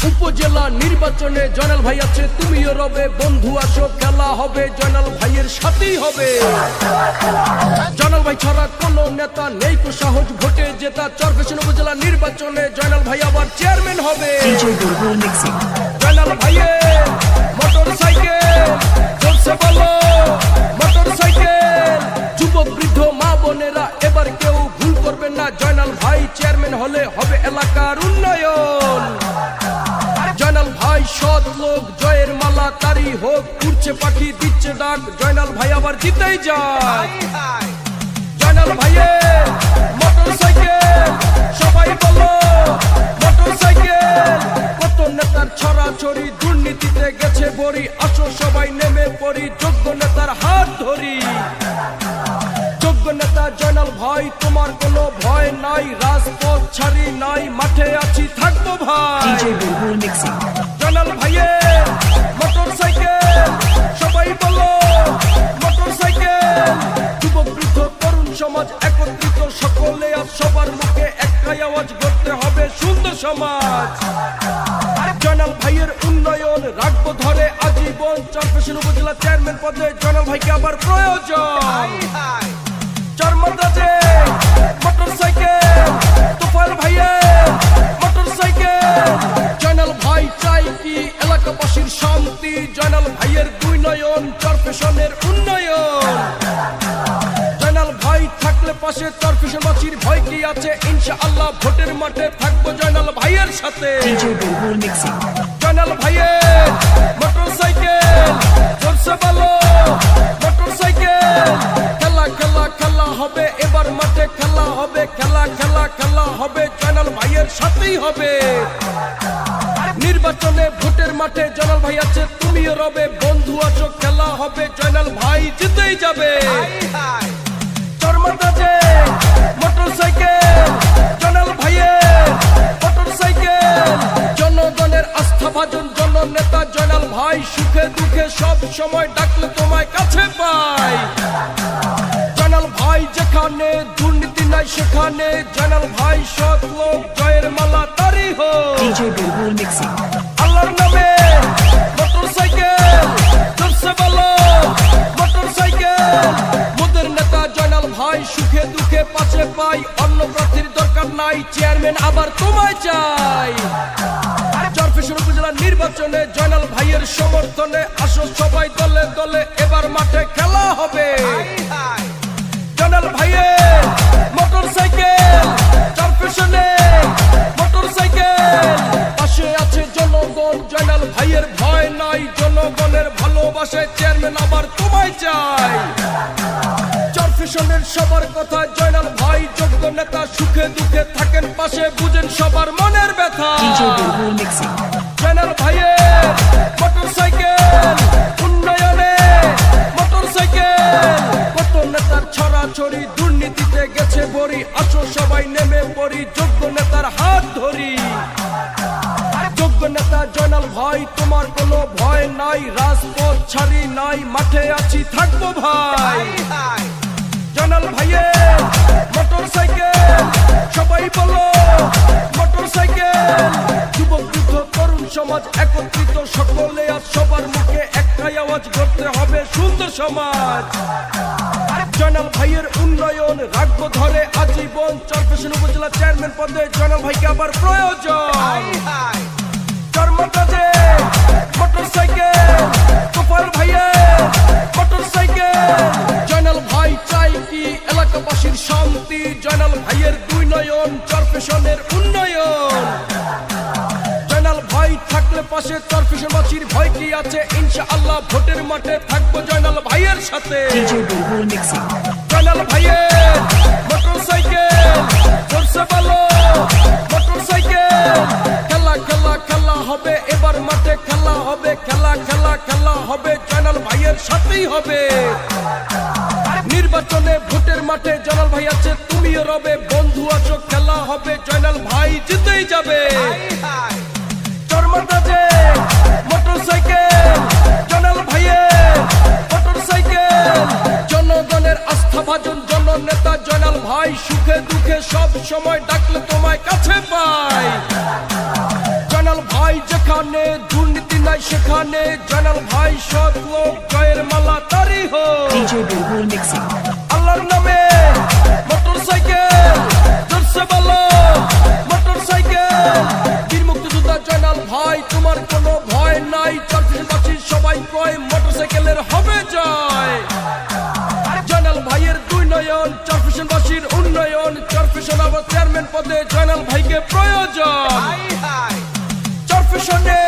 উপজেলা নির্বাচনে জয়নাল ভাই আছে, তুমিও রবে বন্ধু, আসো খেলা হবে জয়নাল ভাইয়ের সাথেই হবে। জয়নাল ভাই ছাড়া কোনো নেতা নেই কো সাহস ভোটে জেতা, চরফ্যাশন উপজেলা নির্বাচনে জয়নাল ভাই আবার চেয়ারম্যান হবে। জয়নাল ভাইয়ের মোটর সাইকেল চলছে বলো, মোটর সাইকেল। যুবক বৃদ্ধ মা বোনেরা এবার কেউ ভুল করবেন না, জয়নাল ভাই চেয়ারম্যান হলে হবে এলাকার উন্নয়ন। জয়নাল ভাই সৎ লোক, জয়ের মালা তারি হোক, উড়ছে পাখি দিচ্ছে ডাক, জয়নাল ভাই আবার জিতেই যায়। জয়নাল ভাইয়ের মোটর সাইকেল সবাই বলো, মোটর সাইকেল। কত নেতার ছড়াছড়ি, দুর্নীতিতে গেছে ভরি, আসো সবাই নেমে পড়ি, যোগ্য নেতার হাত ধরি। যোগ্য নেতা জয়নাল ভাই, তোমার কোনো ভয় নাই, রাজপথ ছাড়ি নাই, মাঠে আছি থাকবো ভাই। জয়নাল ভাইয়ের মোটর সাইকেল সবাই বলো, মোটর সাইকেল। যুবক বৃদ্ধ তরুণ সমাজ একত্রিত, সকলে আজ সবার মুখে একটাই আওয়াজ, করতে হবে সুন্দর সমাজ। জয়নাল ভাইয়ের উন্নয়ন রাখবো ধরে আজীবন, চরফ্যাশন উপজেলা চেয়ারম্যান পদে জয়নাল ভাইকে আবার প্রয়োজন। চরমদ্রাজে মোটর সাইকেল, তোফাল ভাইয়ের মোটর সাইকেল। জয়নাল ভাই চাই কি এলাকাবাসীর শান্তি, জয়নাল ভাইয়ের দুই নয়ন, চরফ্যাশনের উন্নয়ন। জয়নাল ভাই থাকলে পাশে চরফ্যাশনবাসীর ভয় কি আছে, ইনশাআল্লাহ ভোটের মাঠে থাকবো জয়নাল ভাইয়ের সাথে। জয়নাল ভাইয়ের মোটর সাইকেল চলছে ভালো, মোটর সাইকেল। খেলা খেলা খেলা হবে এবার মাঠে, খেলা হবে খেলা খেলা খেলা হবে, জয়নাল ভাইয়ের সাথেই হবে। নির্বাচনে ভোটের মাঠে জয়নাল ভাই আছে, তুমিও রবে বন্ধু, আসো খেলা হবে, জয়নাল ভাই জিতেই যাবে। চরমদ্রাজে মোটর সাইকেল, জয়নাল ভাইয়ের মোটর সাইকেল। জনগণের আস্থা ভাজন জননেতা জয়নাল ভাই, সুখে দুঃখে সব সময় ডাকলে তোমায় কাছে পাই। জয়নাল ভাই যেখানে দুর্নীতি নাই সেখানে, জয়নাল ভাই সৎ লোক, জয়ের মালা তারি হোক। আল্লাহর নামে মোটর সাইকেল চলছে বলো, মোটর সাইকেল। মোদের নেতা জয়নাল ভাই, সুখে দুঃখে পাশে পাই, অন্য প্রার্থীর দরকার নাই, চেয়ারম্যান আবার তোমায় চাই। চরফ্যাশন উপজেলা নির্বাচনে জয়নাল ভাইয়ের সমর্থনে, আসো সবাই দলে দলে এবার মাঠে খেলা হবে। জয়নাল ভাইয়ের মোটর সাইকেল, চরফ্যাশনে মোটর সাইকেল। পাশে আছে জনগণ, জয়নাল ভাইয়ের ভয় নাই, জনগণের ভালোবাসায় চেয়ারম্যান আবার তোমায় চাই। চরফ্যাশনের সবার কথা জয়নাল ভাই, যোগ্য নেতা, সুখে দুঃখে থাকেন পাশে, বুঝেন সবার মনের ব্যথা। জয়নাল ভাইয়ের মোটর সাইকেল উন্নয়নে, মোটর সাইকেল। কত নেতার ছড়াছড়ি, দুর্নীতিতে গেছে ভরি, আসো সবাই নেমে পড়ি, যোগ্য নেতার হাত ধরি। যোগ্য নেতা জয়নাল ভাই, তোমার কোনো ভয় নাই, রাজপথ ছাড়ি নাই, মাঠে আছি থাকবো ভাই। জয়নাল ভাইয়ের মোটর সাইকেল সবাই বলো, মোটর সাইকেল। যুবক বৃদ্ধ তরুণ সমাজ একত্রিত, সকলে আজ সবার মুখে একটাই আওয়াজ, করতে হবে সুন্দর সমাজ। জয়নাল ভাইয়ের উন্নয়ন রাখবো ধরে আজীবন, চরফ্যাশন উপজেলা চেয়ারম্যান পদে জয়নাল ভাইকে আবার প্রয়োজন। চরমদ্রাজে মোটর সাইকেল, তোফাল ভাইয়ের মোটর সাইকেল। জয়নাল ভাই চাই কি এলাকাবাসীর শান্তি, জয়নাল ভাইয়ের দুই নয়ন, চরফ্যাশনের উন্নয়ন। জয়নাল ভাই থাকলে পাশে চরফ্যাশনবাসীর ভয় কি আছে, ইনশাআল্লাহ ভোটের মাঠে থাকবো জয়নাল ভাইয়ের সাথে। জয়নাল ভাইয়ের মোটর সাইকেল চলছে ভালো, মোটর সাইকেল। খেলা খেলা খেলা হবে এবার মাঠে, খেলা হবে খেলা খেলা খেলা হবে, জয়নাল ভাইয়ের সাথেই হবে। নির্বাচনে ভোটের মাঠে জয়নাল ভাই আছে, তুমিও রবে বন্ধু, আসো খেলা হবে, জয়নাল ভাই জিতেই যাবে। চরমদ্রাজে মোটর সাইকেল, জয়নাল ভাইয়ের মোটর সাইকেল। জনগণের আস্থা ভাজন জননেতা জয়নাল ভাই, সুখে দুঃখে সব সময় ডাকলে তোমায় কাছে পাই। জয়নাল ভাই সেখানে জয়নাল ভাই সৎ লোক জয়ের মালা তারি হোক DJ Bulbul mixing. আল্লাহর নামে মোটর সাইকেল জোরসে বলো মোটর সাইকেল বীর মুক্তিযোদ্ধা জয়নাল ভাই তোমার কোনো ভয় নাই চরফিশনবাসী সবাই কয় মোটর সাইকেলের হবে জয় জয়নাল ভাইয়ের দুই নয়ন চরফিশনবাসীর উন্নয়ন চরফিশন আবার চেয়ারম্যান পদে জয়নাল ভাইকে প্রয়োজন চরফিশনে